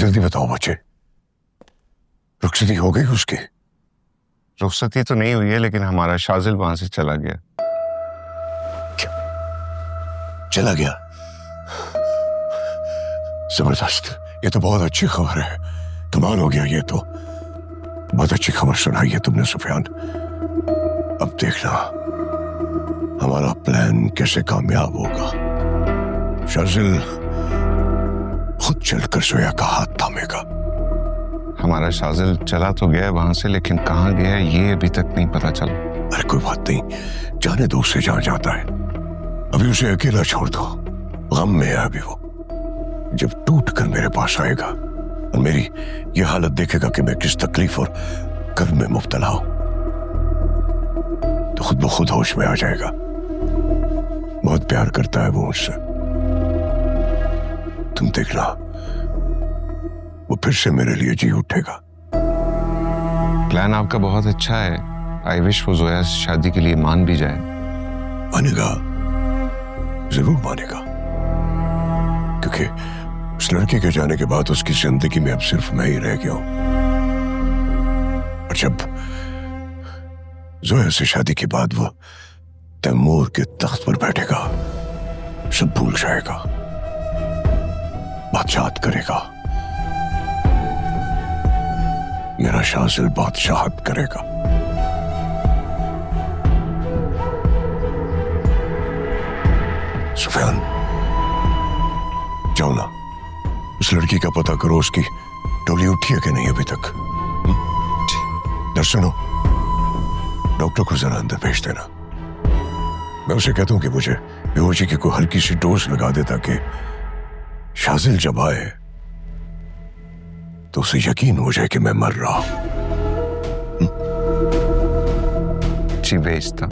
जल्दी बताओ बच्चे, रुखसती हो गई उसकी? रुखसती तो नहीं हुई है, लेकिन हमारा शाजिल वहां से चला गया। क्या चला गया? जबरदस्त, ये तो बहुत अच्छी खबर है। कमाल हो गया, ये तो बहुत अच्छी खबर सुनाई है तुमने सुफियान। अब देखना हमारा प्लान कैसे कामयाब होगा। शाजिल खुद चलकर जोया का हाथ थामेगा। हमारा शाजिल चला तो गया वहां से, लेकिन कहाँ गया ये अभी तक नहीं पता चला। अरे कोई बात नहीं, जाने दो उसे जहां जाता है। अभी उसे अकेला छोड़ दो, गम में है अभी वो। जब टूट कर मेरे पास आएगा और मेरी ये हालत देखेगा कि मैं किस तकलीफ और कर्म में मुब्तला हूं, तो खुद ब खुद होश में आ जाएगा। बहुत प्यार करता है वो मुझसे। तुम देखना वो फिर से मेरे लिए जी उठेगा। प्लान आपका बहुत अच्छा है। आई विश वो जोया से शादी के लिए मान भी जाए। मानेगा, जरूर मानेगा, क्योंकि उस लड़के के जाने के बाद उसकी जिंदगी में अब सिर्फ मैं ही रह गया हूं। और जब जोया से शादी के बाद वो तैमूर के तख्त पर बैठेगा, सब भूल जाएगा, बादशाहत करेगा। मेरा शाजिल बादशाहत करेगा। सुफियान, जाओ ना, उस लड़की का पता करो, उसकी टोली उठी है कि नहीं अभी तक। दर्शनो, डॉक्टर को जरा अंदर भेज देना। मैं उसे कहता हूं कि मुझे बेहोशी की कोई हल्की सी डोज लगा दे, ताकि शाजिल जब आए तो उसे यकीन हो जाए कि मैं मर रहा हूं। जी भेजता।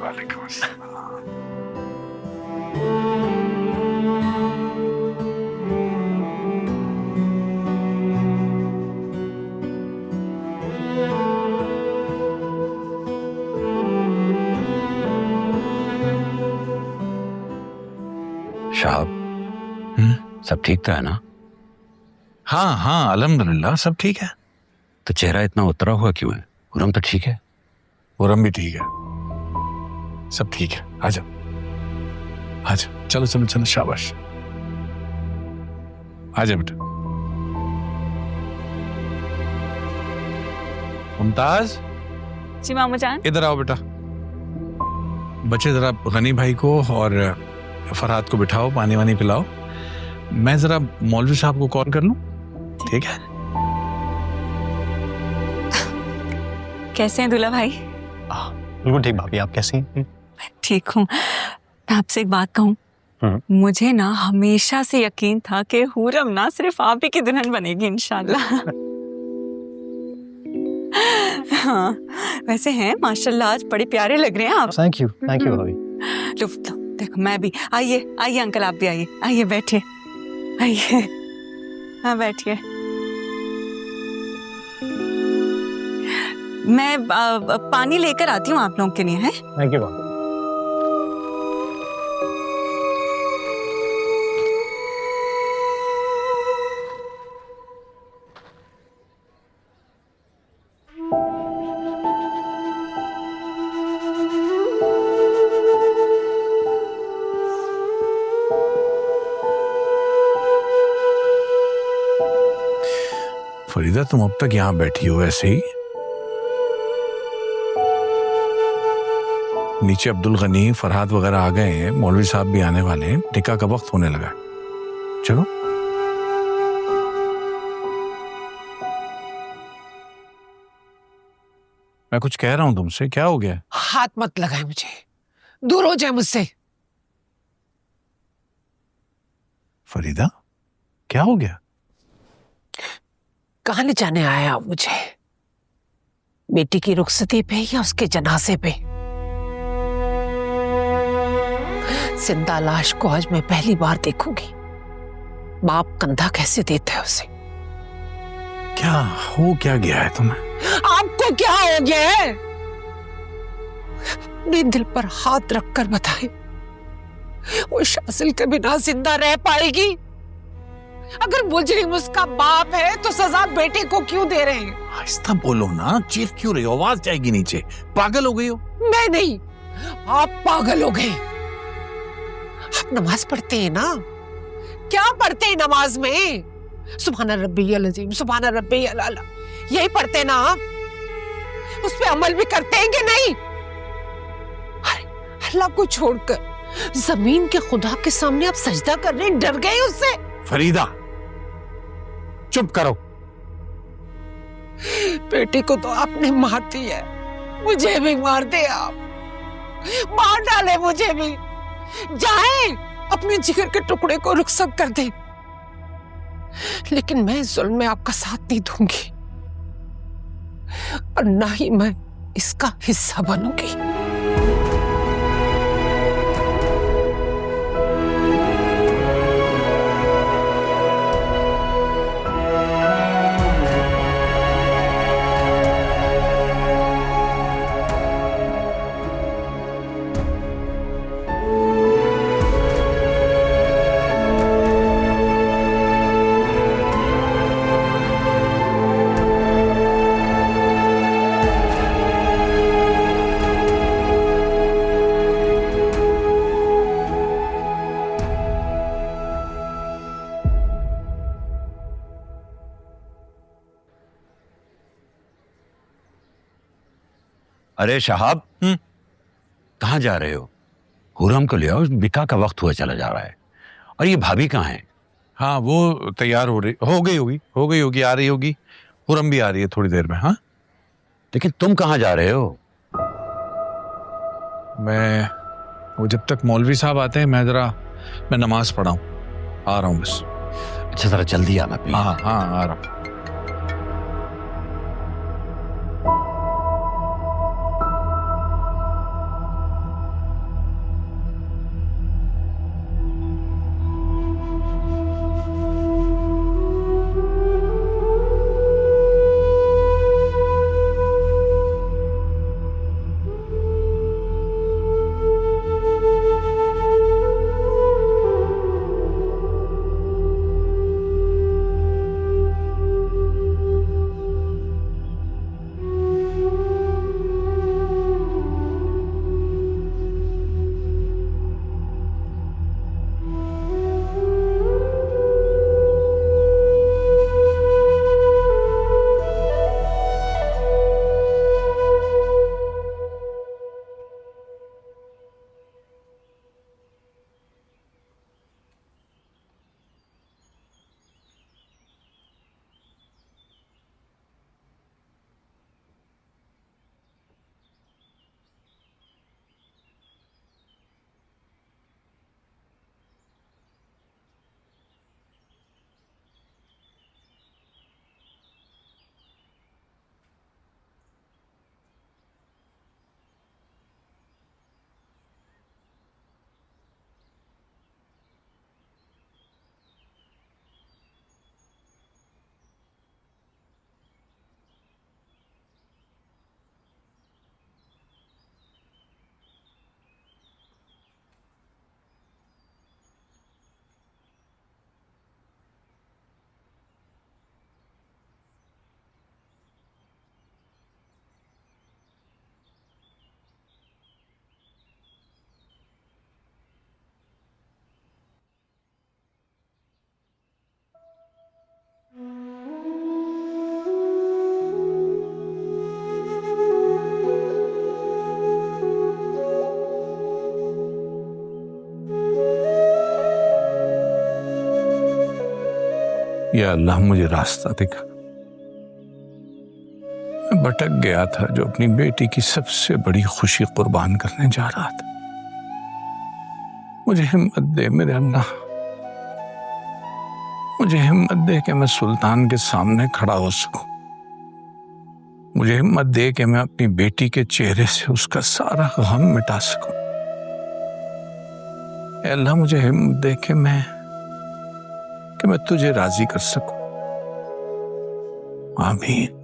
वालेकुम अस्सलाम। शाहब, सब ठीक तो है ना? हाँ हाँ, अल्हम्दुलिल्लाह सब ठीक है। तो चेहरा इतना उतरा हुआ क्यों है? खुरम तो ठीक है। खुरम भी ठीक है, सब ठीक है। आजा आजा, चलो चलो चलो, शाबाश, आजा बेटा। मुमताज, जी मामू जान। इधर आओ बेटा। बच्चे जरा गनी भाई को और फरहाद को बिठाओ, पानी वानी पिलाओ। मैं जरा मौलवी साहब को कॉल कर लूं, ठीक है? कैसे हैं दूल्हा भाई? बिल्कुल ठीक भाभी, आप कैसी हैं? ठीक हूँ। मैं आपसे एक बात कहूँ, मुझे ना हमेशा से यकीन था कि हुरम ना सिर्फ आप ही की दुल्हन बनेगी इंशाल्लाह। हाँ, वैसे हैं माशाल्लाह, आज बड़े प्यारे लग रहे हैं आप। थैंक यू भाभी। लो देखो, मैं भी। आइए आइए अंकल, आप भी आइए। आइए बैठिए, आइए। हाँ बैठिए। मैं पानी लेकर आती हूँ आप लोगों के लिए, है? थैंक यू भाभी। फरीदा, तुम अब तक यहाँ बैठी हो ऐसे ही? नीचे अब्दुल गनी, फरहाद वगैरह आ गए हैं, मौलवी साहब भी आने वाले हैं, निकाह का वक्त होने लगा। चलो। मैं कुछ कह रहा हूं तुमसे, क्या हो गया? हाथ मत लगाए मुझे, दूर हो जाए मुझसे। फरीदा, क्या हो गया? कहाँ ले जाने आया आप मुझे? बेटी की रुखसती पे या उसके जनाजे पे? जिंदा लाश को आज मैं पहली बार देखूंगी। बाप कंधा कैसे देता है उसे? क्या हो क्या गया है तुम्हें? आपको क्या हो गया है? अपने दिल पर हाथ रखकर बताएं, वो शासिल के बिना जिंदा रह पाएगी? अगर मुजरिम उसका बाप है तो सजा बेटे को क्यों दे रहे हैं? आहिस्ता बोलो ना, चीख क्यों रही हो? आवाज जाएगी नीचे। पागल हो गई हो? मैं नहीं, आप पागल हो गए। आप नमाज पढ़ते हैं ना? क्या पढ़ते हैं नमाज में? सुभान रब्बियल अज़ीम, सुभान रब्बियल आला, यही पढ़ते हैं ना आप? उस पे अमल भी करते हैं कि नहीं? अल्लाह को छोड़कर जमीन के खुदा के सामने आप सजदा कर रहे हैं, डर गए उससे? फरीदा चुप करो। बेटी को तो आपने मार दिया है, मुझे भी मार दे आप, मार डाले मुझे भी। जाए अपने जिगर के टुकड़े को रुखसत कर दे, लेकिन मैं जुल्म में आपका साथ नहीं दूंगी और ना ही मैं इसका हिस्सा बनूंगी। अरे शहाब, कहाँ जा रहे हो? हुरम को ले आओ, निकाह का वक्त हुआ चला जा रहा है। और ये भाभी कहाँ है? हाँ वो तैयार हो गई होगी, आ रही होगी। हुरम भी आ रही है थोड़ी देर में। हाँ लेकिन तुम कहाँ जा रहे हो? वो जब तक मौलवी साहब आते हैं मैं नमाज पढ़ाऊं, आ रहा हूँ बस। अच्छा जरा जल्दी आना प्लीज। हाँ आ रहा हूँ। या अल्लाह मुझे रास्ता दिखा। मैं भटक गया था जो अपनी बेटी की सबसे बड़ी खुशी कुर्बान करने जा रहा था। मुझे हिम्मत दे मेरे अल्लाह, मुझे हिम्मत दे कि मैं सुल्तान के सामने खड़ा हो सकूं। मुझे हिम्मत दे कि मैं अपनी बेटी के चेहरे से उसका सारा गम मिटा सकूं। ऐ अल्लाह, मुझे हिम्मत दे कि मैं तुझे राजी कर सकूं। आमीन।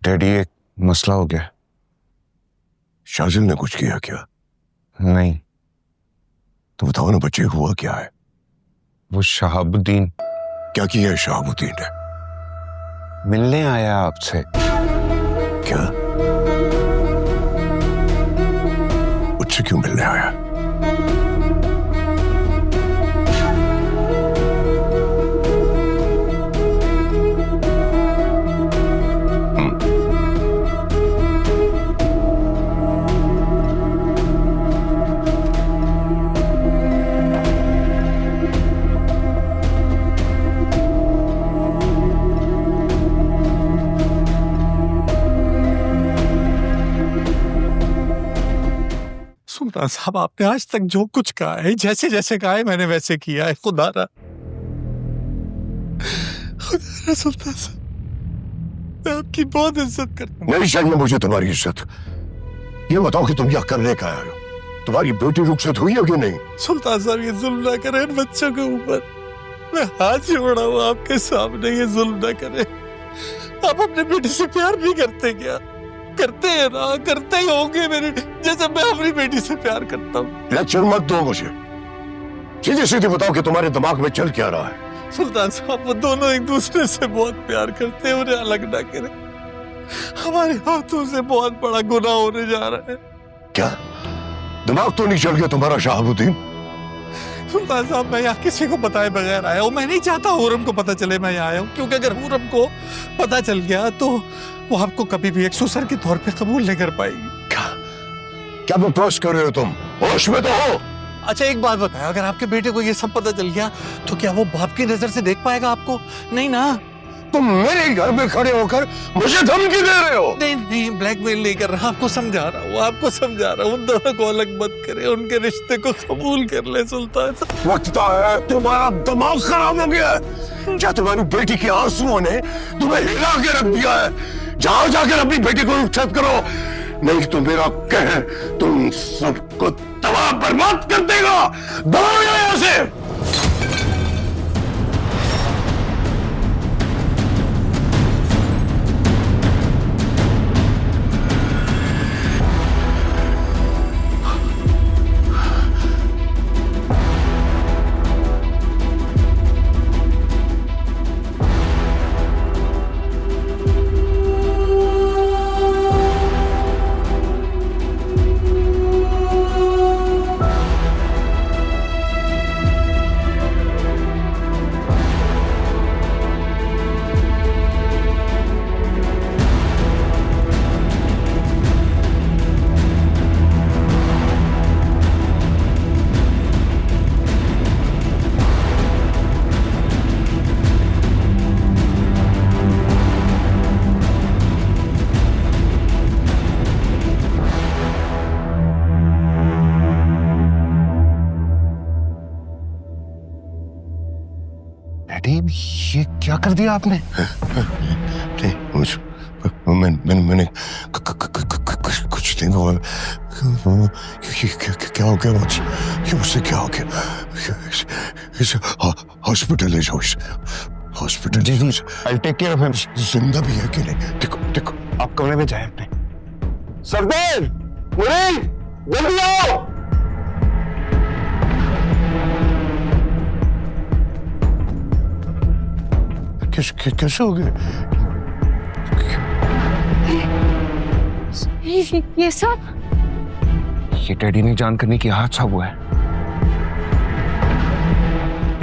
डैडी, एक मसला हो गया। शाजिल ने कुछ किया क्या? नहीं, तो बताओ ना बच्चे, हुआ क्या है? वो शहाबुद्दीन क्या किया है शहाबुद्दीन ने? मिलने आया आपसे। क्या? मुझसे क्यों मिलने आया? सुल्तान साहब, आपने आज तक जो कुछ कहा है, जैसे जैसे कहा है, मैंने वैसे किया है। खुदारा सुल्तान साहब, मैं आपकी बहुत इज्जत करता हूँ। नहीं चाहिए मुझे तुम्हारी इज्जत। ये बताओ कि तुम क्या करने का आए हो? तुम्हारी बेटी रुखसत हुई है कि नहीं? सुल्तान साहब, ये जुल्म ना करें इन बच्चों के ऊपर। मैं हाथ जोड़ा हूँ आपके सामने, ये जुल्म ना करें। आप अपने बेटे से प्यार नहीं करते क्या? करते हैं ना, करते ही होंगे मेरे जैसे मैं अपनी बेटी से प्यार करता हूँ। लेक्चर मत दो मुझे, सीधे सीधे बताओ कि तुम्हारे दिमाग में चल क्या रहा है? सुल्तान साहब, वो दोनों एक दूसरे से बहुत प्यार करते हैं, उन्हें अलग ना करें। हमारे हाथों से बहुत बड़ा गुनाह होने जा रहा है। क्या दिमाग तो नहीं चल गया तुम्हारा शहाबुद्दीन? सुल्तान साहब, मैं यहाँ किसी को बताए बगैर आया हूँ। मैं नहीं चाहता हुरम को पता चले मैं यहाँ आया हूँ, क्योंकि अगर हुरम को पता चल गया तो वो आपको कभी भी एक ससुर के तौर पे कबूल नहीं कर पाएगी। क्या बकवास कर रहे हो तुम? होश में तो हो? अच्छा, एक बात बताया, अगर आपके बेटे को ये सब पता चल गया तो क्या वो बाप की नजर से देख पाएगा आपको? नहीं ना। तुम मेरे घर में खड़े होकर मुझे धमकी दे रहे हो? नहीं नहीं, ब्लैकमेल नहीं कर रहा, आपको समझा रहा हूँ, आपको समझा रहा हूँ। उन दोनों को अलग मत करे, उनके रिश्ते को कबूल कर ले सुल्तान साहब। लगता है तुम्हारा दिमाग खराब हो गया है। क्या तुम्हारी बेटी के आंसुओं ने तुम्हें हिला के रख दिया है? जाओ जाकर अपनी बेटी को रुखसत करो, नहीं तो मेरा कहर तुम सबको तबाह बर्बाद कर देगा। दौड़ो यहाँ से। ये क्या कर दिया आपने? मैंने कुछ नहीं हुआ। क्या हो गया मुझसे? क्या हो गया? हॉस्पिटल ले जाओ, hospital. Ji ji, I'll take care of him। जिंदा भी है कि नहीं? देखो आप कमरे में जाए अपने। सरदार, मुनीर, जल्दी आओ। कैसे हो गए? डैडी ये सब ये डैडी ने जान करने की हादसा हुआ है।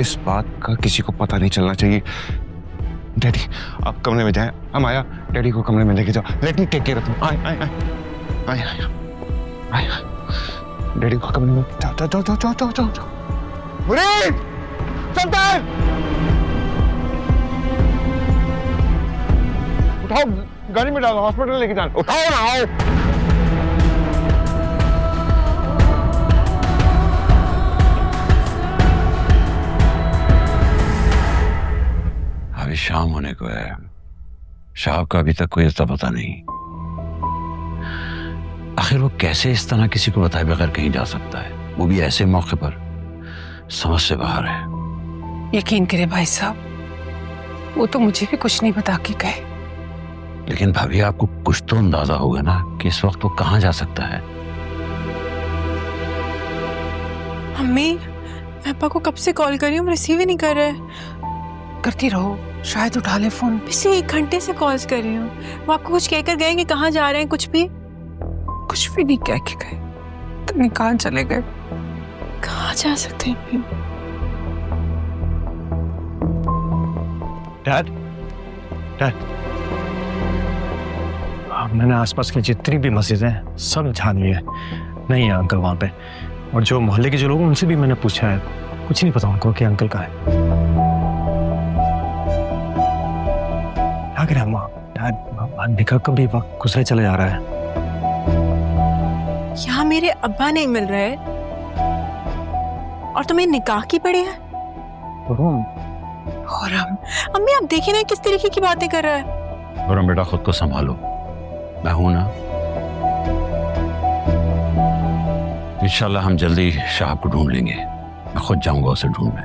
इस बात का किसी को पता नहीं चलना चाहिए। डैडी आप कमरे में जाएं, हम आया डैडी को कमरे में लेके जाओ। Let me take care of him. आए डैडी को कमरे में जाओ। मुरीद चलता है, उठाओ गाड़ी में डालो, हॉस्पिटल लेके जाना। उठाओ ना, आओ। अभी शाम होने को है, शाह का अभी तक कोई इसका पता नहीं। आखिर वो कैसे इस तरह किसी को बताए बगैर कहीं जा सकता है, वो भी ऐसे मौके पर? समझ से बाहर है। यकीन करे भाई साहब, वो तो मुझे भी कुछ नहीं बता के गए। लेकिन भाभी आपको कुछ तो अंदाजा होगा ना कि इस वक्त वो कहाँ जा सकता है। अम्मी, मैं पापा को कब से कॉल कर रही हूँ, रिसीव ही नहीं कर रहे। करती रहो, शायद उठा ले फोन। पिछले 1 घंटे से कॉल्स कर रही हूँ। वो आपको कुछ कहकर गए कि कहाँ जा रहे हैं? कुछ भी नहीं कह के गए, तुम कहाँ चले गए? कहाँ जा सकते हैं? डैड मैंने आसपास की जितनी भी मस्जिदें हैं सब जान ली है, नहीं है अंकल वहां पे। और जो मोहल्ले के जो लोग हैं उनसे भी मैंने पूछा है, कुछ नहीं पता उनको कि अंकल कहाँ है। क्या करें अम्मा, डैड निकाह का भी वक्त गुजरे चले जा रहा है। यहाँ मेरे अब्बा नहीं मिल रहे और तुम्हें निकाह की पड़ी है। और अम्मी आप देखिए ना किस तरीके की बातें कर रहा है। और बेटा खुद को संभालो, मैं हूं ना। इंशाल्लाह हम जल्दी शाह को ढूंढ लेंगे। मैं खुद जाऊंगा उसे ढूंढने।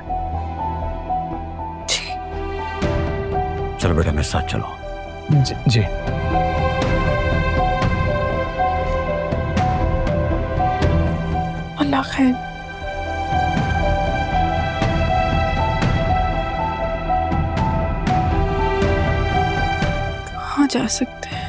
चलो बेटा मेरे साथ चलो। जी अल्लाह खैर। कहाँ जा सकते हैं?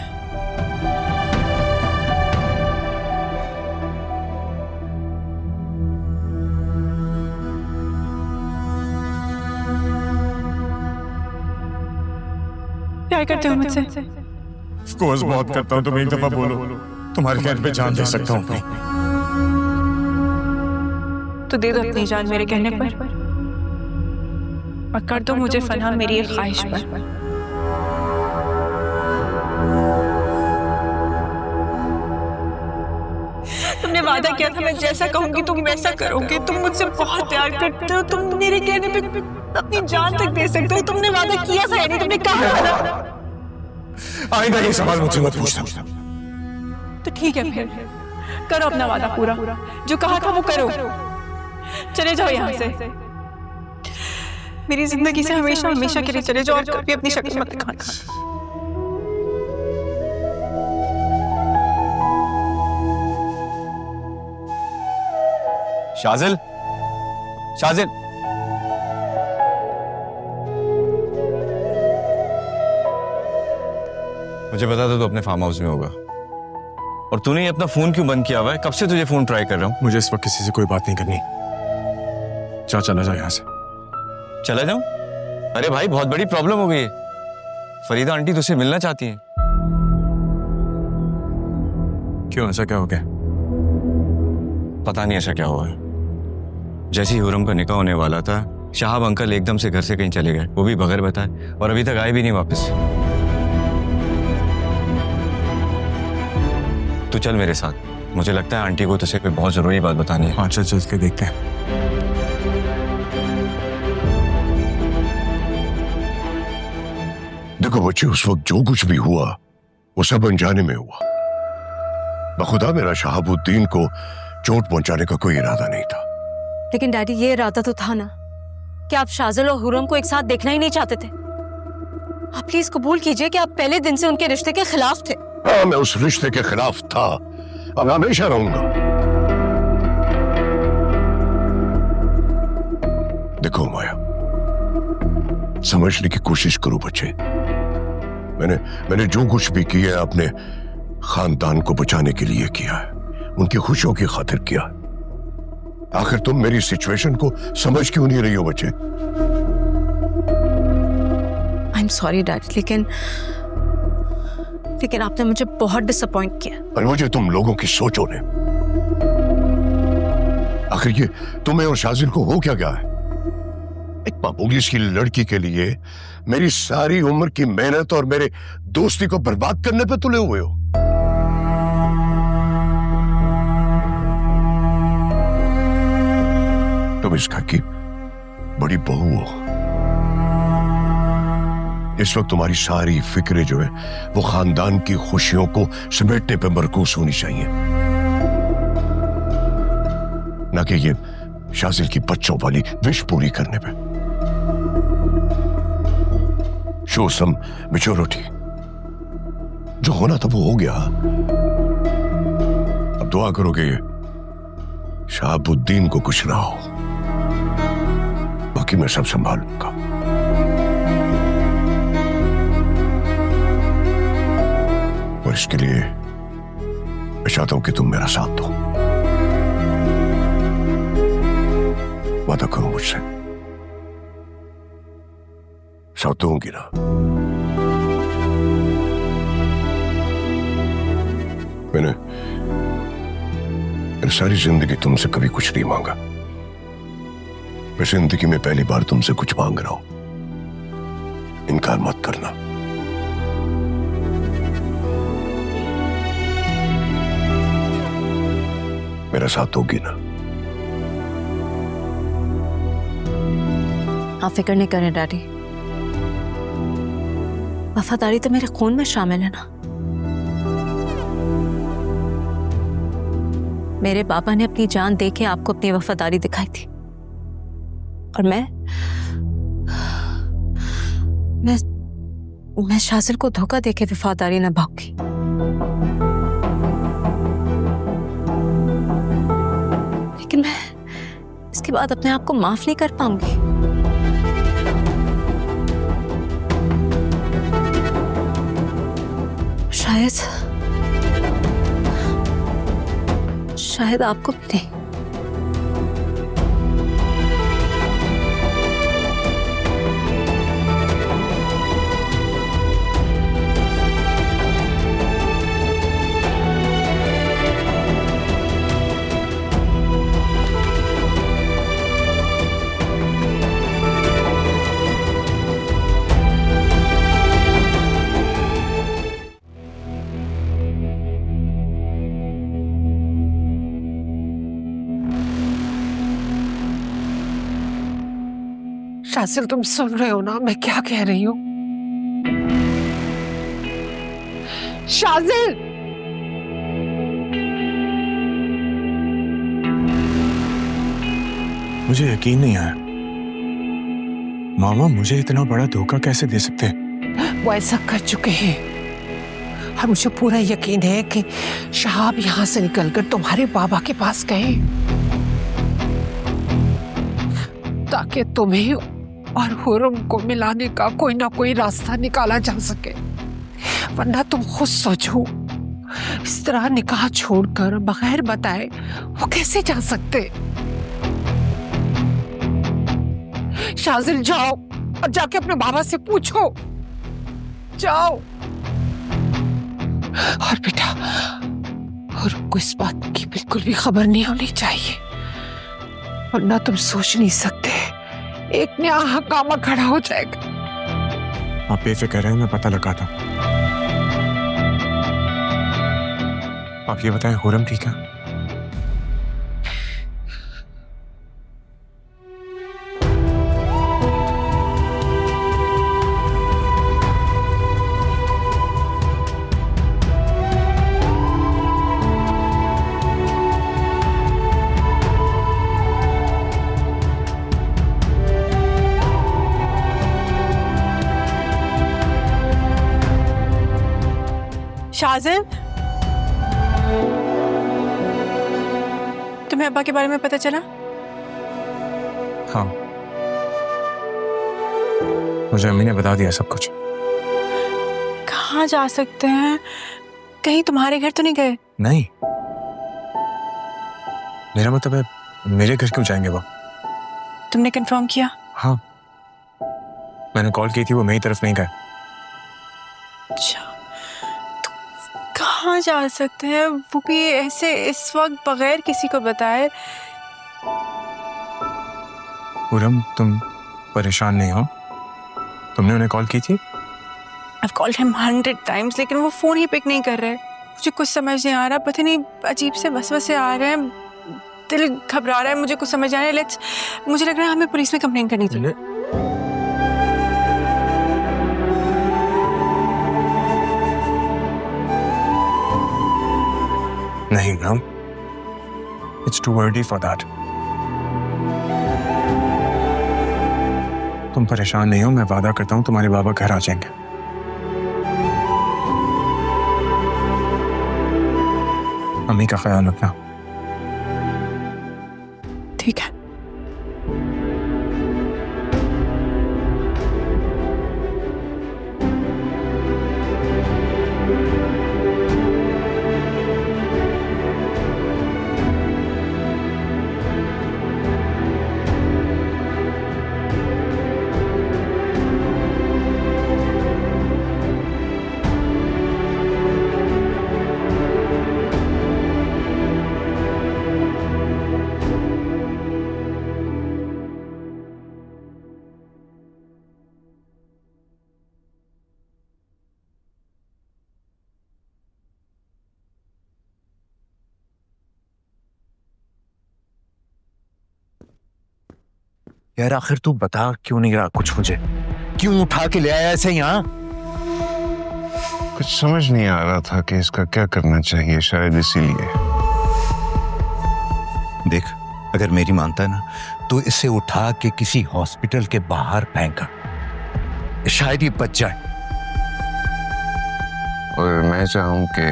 प्यार करते हो मुझसे? कोर्स बहुत करता हूँ, तुम एक दफा बोलो, तुम्हारे कहने पे जान दे सकता हूँ अपनी। तो दे दो अपनी जान मेरे कहने पर, और कर दो मुझे फना मेरी एक ख्वाहिश पर। तुमने वादा किया था मैं जैसा कहूंगी तुम वैसा करोगे। तुम मुझसे बहुत प्यार करते हो, तुम मेरे कहने पे अपनी जान तक दे सकते हो। तुमने वादा किया था, नहीं तुमने कहा था ना। आइंदा ये सवाल मुझसे मत पूछना। तो ठीक है फिर करो अपना वादा पूरा, जो कहा था वो करो। चले जाओ यहाँ से, मेरी जिंदगी से हमेशा हमेशा के लिए चले जाओ, और कभी अपनी शक्ल मत दिखाना। शाजिल, मुझे पता था तू अपने फार्म हाउस में होगा, और तूने अपना फोन क्यों बंद किया हुआ है? कब से तुझे फोन ट्राई कर रहा हूँ। मुझे इस वक्त किसी से कोई बात नहीं करनी। चला जा यहाँ से। चला जाऊं? अरे भाई बहुत बड़ी प्रॉब्लम हो गई है। फरीदा आंटी तुझसे मिलना चाहती हैं। क्यों, ऐसा क्या हो गया? पता नहीं ऐसा क्या हुआ है। जैसे ही हुरम का निकाह होने वाला था, शाहब अंकल एकदम से घर से कहीं चले गए, वो भी बगैर बताए, और अभी तक आए भी नहीं वापस। तू चल मेरे साथ, मुझे लगता है आंटी को तुझसे कोई बहुत जरूरी बात बतानी है। हाँ चल के देखते हैं। देखो बच्चे, उस वक्त जो कुछ भी हुआ वो सब अनजाने में हुआ। बखुदा मेरा शहाबुद्दीन को चोट पहुंचाने का कोई इरादा नहीं था। लेकिन डैडी ये इरादा तो था ना कि आप शाजिल और हुरम को एक साथ देखना ही नहीं चाहते थे। आप प्लीज कबूल कीजिए कि आप पहले दिन से उनके रिश्ते के खिलाफ थे। हाँ, मैं उस रिश्ते के खिलाफ था, अब हमेशा रहूंगा। देखो माया, समझने की कोशिश करो बच्चे। मैंने जो कुछ भी किया अपने खानदान को बचाने के लिए किया है, उनकी खुशियों की खातिर किया है। आखिर तुम मेरी सिचुएशन को समझ क्यों नहीं रही हो बच्चे? आई एम सॉरी डैड, लेकिन आपने मुझे बहुत डिसअपॉइंट किया। और मुझे तुम लोगों की सोचो ने, आखिर ये तुम्हें और शाजिल को हो क्या गया है? एक मामूली सी लड़की के लिए मेरी सारी उम्र की मेहनत और मेरे दोस्ती को बर्बाद करने पे तुले हुए हो। तुम इस घर की बड़ी बहू हो। इस वक्त तुम्हारी सारी फिक्रें जो है वो खानदान की खुशियों को समेटने पे मरकूज होनी चाहिए, ना कि ये शाजिल की बच्चों वाली विश पूरी करने पे। शो सम मैच्योरिटी, जो होना था वो हो गया। अब दुआ करोगे शहाबुद्दीन को कुछ ना हो, बाकी मैं सब संभालूंगा। और इसके लिए मैं चाहता हूं कि तुम मेरा साथ दो। वादा करो मुझसे, साथ दूंगी ना? मैंने सारी जिंदगी तुमसे कभी कुछ नहीं मांगा। मैं जिंदगी में पहली बार तुमसे कुछ मांग रहा हूं, इनकार मत करना। मेरा साथ दोगी ना? आप फिक्र नहीं करें डैडी, वफादारी तो मेरे खून में शामिल है ना। मेरे पापा ने अपनी जान दे के आपको अपनी वफादारी दिखाई थी, और मैं शाजिल को धोखा देके वफादारी निभाऊंगी। लेकिन मैं इसके बाद अपने आप को माफ नहीं कर पाऊंगी। शायद आपको भी नहीं। शाजिल, तुम सुन रहे हो ना मैं क्या कह रही हूँ? शाजिल, मुझे यकीन नहीं आया। मामा मुझे इतना बड़ा धोखा कैसे दे सकते हैं? वो ऐसा कर चुके हैं और मुझे पूरा यकीन है कि शहाब यहाँ से निकलकर तुम्हारे बाबा के पास गए ताकि तुम्हें और हुरम को मिलाने का कोई ना कोई रास्ता निकाला जा सके। वरना तुम खुद सोचो, इस तरह निकाह छोड़कर बगैर बताए वो कैसे जा सकते? शाजिल, जाओ और जाके अपने बाबा से पूछो, जाओ। और बेटा, हुरम को इस बात की बिल्कुल भी खबर नहीं होनी चाहिए, वरना तुम सोच नहीं सकते एक नया हंगामा खड़ा हो जाएगा। आप बेफिक्र रहे, मैं पता लगाता हूं। आप ये बताएं, हुरम ठीक है? शाजिल, तुम्हें अब्बा के बारे में पता चला? हाँ, मुझे अम्मी ने बता दिया सब कुछ। कहाँ जा सकते हैं? कहीं तुम्हारे घर तो नहीं गए? नहीं, मेरा मतलब है मेरे घर क्यों जाएंगे वो? तुमने कंफर्म किया? हाँ, मैंने कॉल की थी, वो मेरी तरफ नहीं गए। अच्छा, तो कहाँ जा सकते हैं वो भी ऐसे इस वक्त बगैर किसी को बताए? पूरम, तुम परेशान नहीं हो? तुमने उन्हें कॉल की थी? I've called him 100 times, लेकिन वो फोन ही पिक नहीं कर रहे। मुझे कुछ समझ नहीं आ रहा, पता नहीं अजीब से वसवसे आ रहे हैं, दिल घबरा रहा है, मुझे कुछ समझ आ रहा है। मुझे लग रहा है हमें पुलिस में कंप्लेंट करनी चाहिए। नहीं Puram, it's too early for that. तुम परेशान नहीं हो, मैं वादा करता हूँ तुम्हारे बाबा घर आ जाएंगे। अम्मी का ख्याल रखना। ठीक है। यार आखिर तू बता क्यों नहीं रहा कुछ मुझे? क्यों उठा के ले आया ऐसे यहाँ? कुछ समझ नहीं आ रहा था कि इसका क्या करना चाहिए, शायद इसीलिए। देख, अगर मेरी मानता है ना तो इसे उठा के किसी हॉस्पिटल के बाहर फेंका, शायद ये बच जाए। और मैं चाहूं कि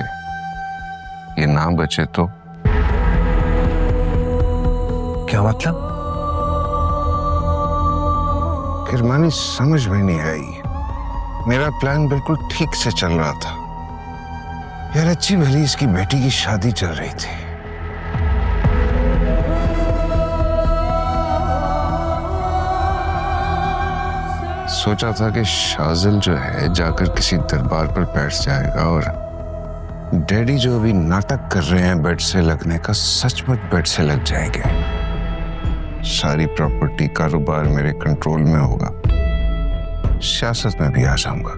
ये ना बचे तो? क्या मतलब? किरमानी समझ में नहीं आई। मेरा प्लान बिल्कुल ठीक से चल रहा था यार। अच्छी भली इसकी बेटी की शादी चल रही थी। सोचा था कि शाजिल जो है जाकर किसी दरबार पर बैठ जाएगा और डैडी जो अभी नाटक कर रहे हैं बेड से लगने का, सचमुच बेड से लग जाएंगे। सारी प्रॉपर्टी कारोबार मेरे कंट्रोल में होगा, सियासत में भी आ जाऊंगा।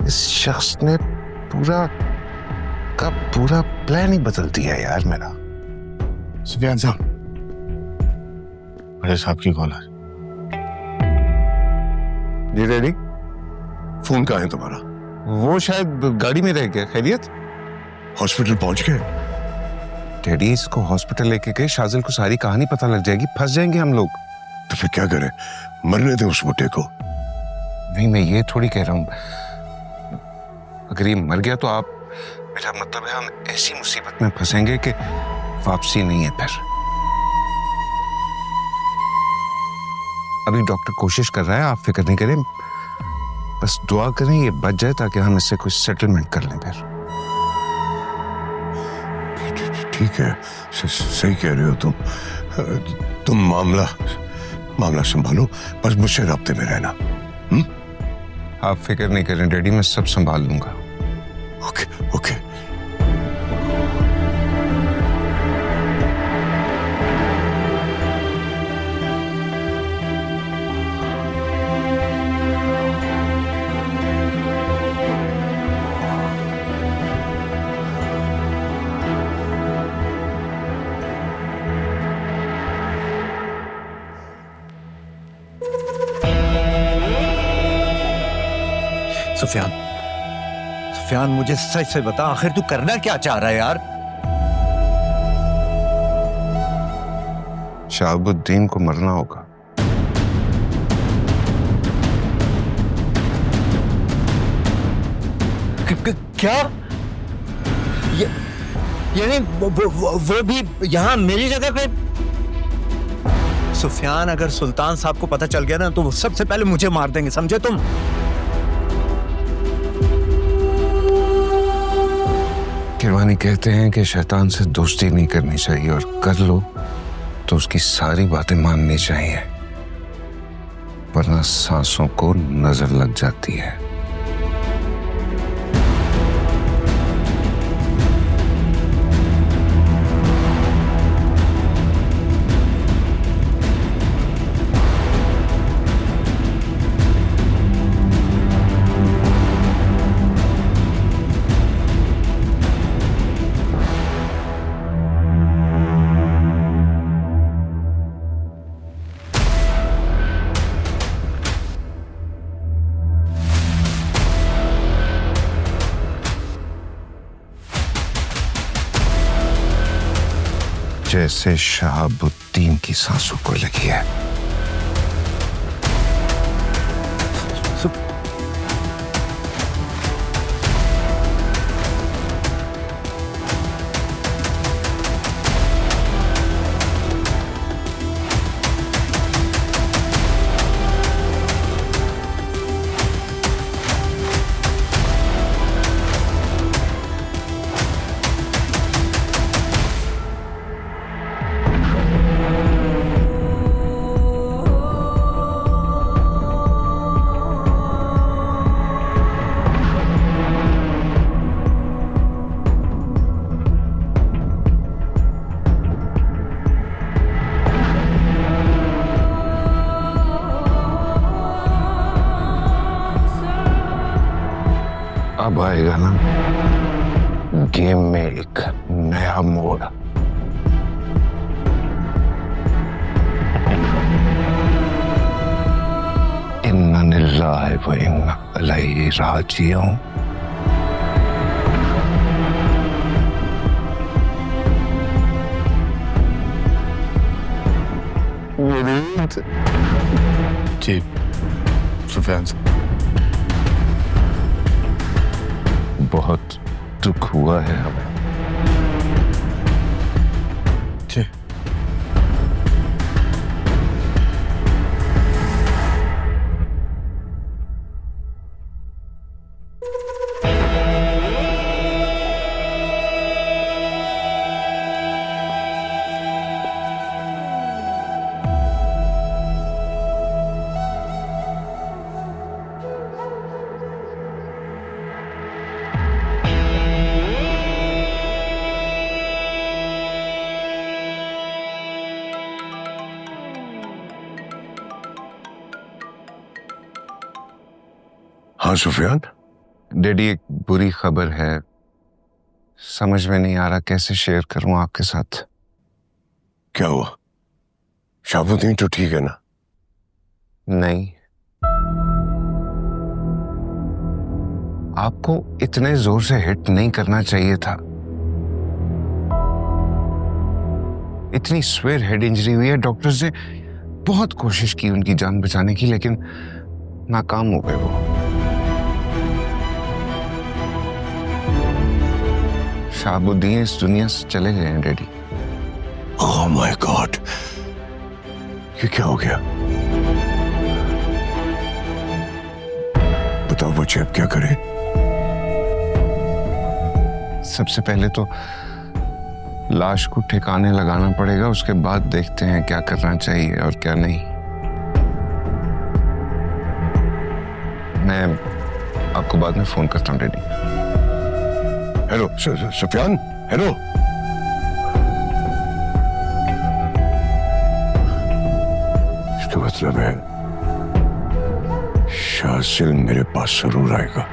इस शख्स ने पूरा का पूरा प्लान ही बदल दिया यार मेरा। सुफियान साहब, मेरे साहब की कॉल है। जी डैडी। फोन कहाँ है तुम्हारा? वो शायद गाड़ी में रह गया। खैरियत? हॉस्पिटल पहुंच गए? डैडी इसको हॉस्पिटल लेके गए, शाजिल को सारी कहानी पता लग जाएगी, फंस जाएंगे हम लोग। तो फिर क्या करें? मरने दे उस बुड्ढे को। नहीं, मैं ये थोड़ी कह रहा हूं, अगर ये मर गया तो आप, मेरा मतलब है हम ऐसी मुसीबत में फंसेंगे कि वापसी नहीं है फिर। अभी डॉक्टर कोशिश कर रहा है, आप फिक्र नहीं करें, बस दुआ करें ये बच जाए ताकि हम इससे कुछ सेटलमेंट कर लें फिर। ठीक है, सही कह रहे हो तुम मामला संभालो, बस मुझसे राब्ते में रहना। आप फिक्र नहीं करें डैडी, मैं सब संभाल लूंगा। Okay okay. सुफियान, मुझे सच से बता, आखिर तू करना क्या चाह रहा है यार? शहाबुद्दीन को मरना होगा। क्या? यानी वो भी यहाँ मेरी जगह पे? सुफियान, अगर सुल्तान साहब को पता चल गया ना तो वो सबसे पहले मुझे मार देंगे, समझे तुम? शिवानी कहते हैं कि शैतान से दोस्ती नहीं करनी चाहिए और कर लो तो उसकी सारी बातें माननी चाहिए, वरना सांसों को नजर लग जाती है। जैसे शहाबुद्दीन की सांसों को लगी है। अब आएगा ना गेम में एक नया मोड़। इन्ना लिल्लाहि व इन्ना इलैहि राजिऊन। जी सुफियान साहब, बहुत दुख हुआ है हमें। जी हाँ सुफियान, डैडी एक बुरी खबर है, समझ में नहीं आ रहा कैसे शेयर करूं आपके साथ। क्या हुआ? शहाबुद्दीन तो ठीक है ना? नहीं, आपको इतने जोर से हिट नहीं करना चाहिए था। इतनी स्वेयर हेड इंजरी हुई है, डॉक्टर्स ने बहुत कोशिश की उनकी जान बचाने की, लेकिन नाकाम हो गए वो। शहाबुद्दीन इस दुनिया से चले गए हैं डैडी। ओह माय गॉड, ये क्या हो गया? बताओ बच्चे, अब क्या करें? सबसे पहले तो लाश को ठिकाने लगाना पड़ेगा, उसके बाद देखते हैं क्या करना चाहिए और क्या नहीं। मैं आपको बाद में फोन करता हूँ डैडी। Hello Sufiyan, hello. इसका मतलब है शाजिल मेरे पास जरूर आएगा।